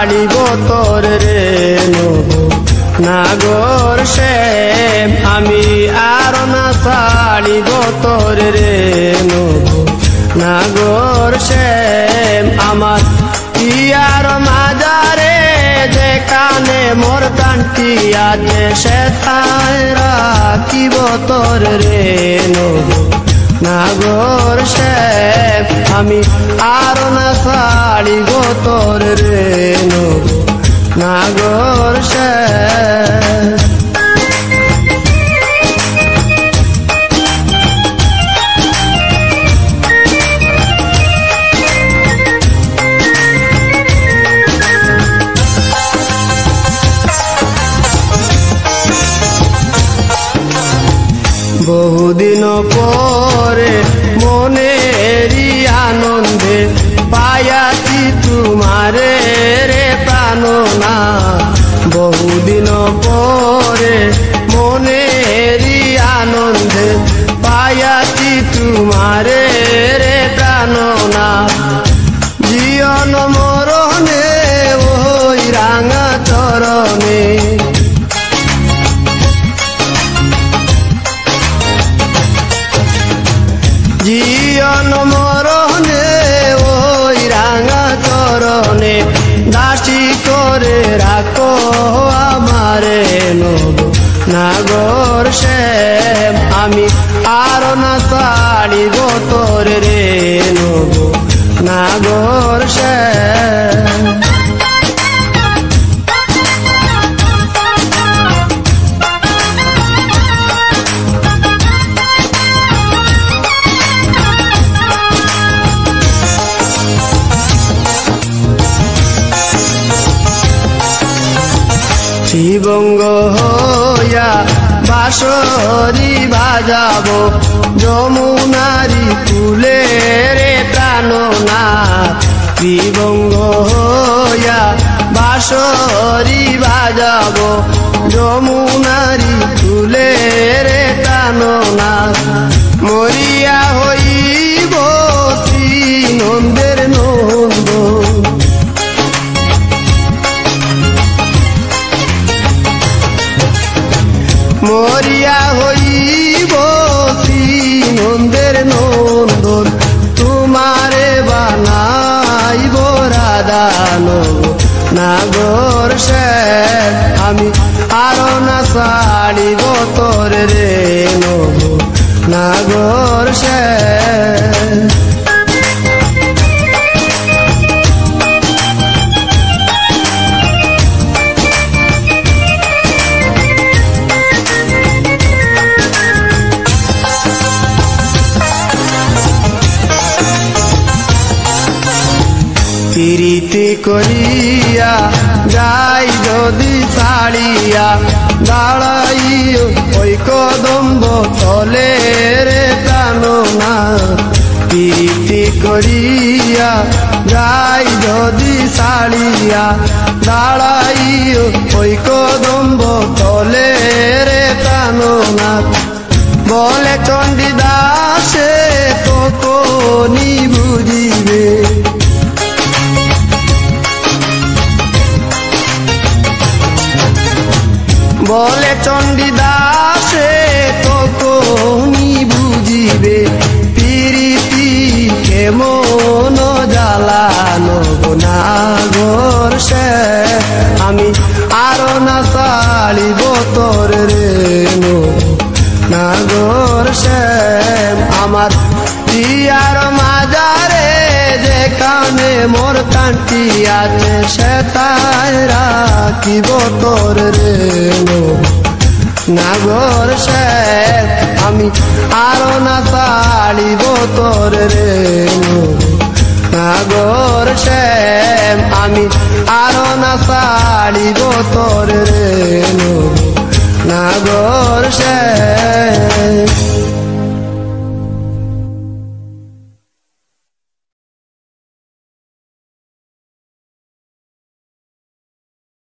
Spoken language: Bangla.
ছাড়িব তোর রে নব নাগর সে আমি আর না ছাড়িব তোর রে নব নাগর সে আমার ইয়ার মাজারে যেখানে মোর কান্তি আছে সেথায় রাখিব তোর রে নব নাগর সে আমি আর না ছাড়িব তোর রে নব নাগর সে বহুদিন পরে মনেরই আনন্দে পায়াছি তোমারে রে প্রাণনা বহুদিন পরে মনেরই আনন্দে পায়াছি তোমারে রে প্রাণনা জীবন মরণে ওই রাঙা চরণে জীবন মরণে ওই রাঙা চরণে দাসী করে রাখো আমারে নব নাগর সে আমি আর না ছাড়িব তোর রে নব নাগর সে শিবঙ্গ হইয়া বাঁশরি বাজাবো যমুনারি ফুলে রে প্রাণনা শিবঙ্গ হইয়া বাঁশরি বাজাবো যমুনারি ফুলে রে প্রাণনা মরিয়া হইব শ্রী নন্দের নন্দ মরিয়া হইব শ্রী নন্দের নন্দন তোমারে বানাইব রাধা নব নাগর সে আমি আর না ছাড়িব তোর রে নব নাগর সে প্রীতি করিয়া যাই যদি ছাড়িয়া দাঁড়াই ওই কদম্ব তলে রে প্রাণনা প্রীতি করিয়া যাই যদি ছাড়িয়া দাঁড়াই ওই কদম্ব তলে রে প্রাণনা বলে চণ্ডীদাসে কখনি বুঝিবে বলে চণ্ডীদাসে তখনি বুঝিবে প্রীতি কেমন জ্বালানো নাগর সে আমি আর না ছাড়িব তোর রে নাগর সে আমার ইয়ার মাজারে যেখানে মোর কান্তি আছে সেথায় রাখিব তোর রে নাগর সে আমি আর না ছাড়িব তোর রে নাগর সে আমি আর না ছাড়িব তোর রে নাগর সে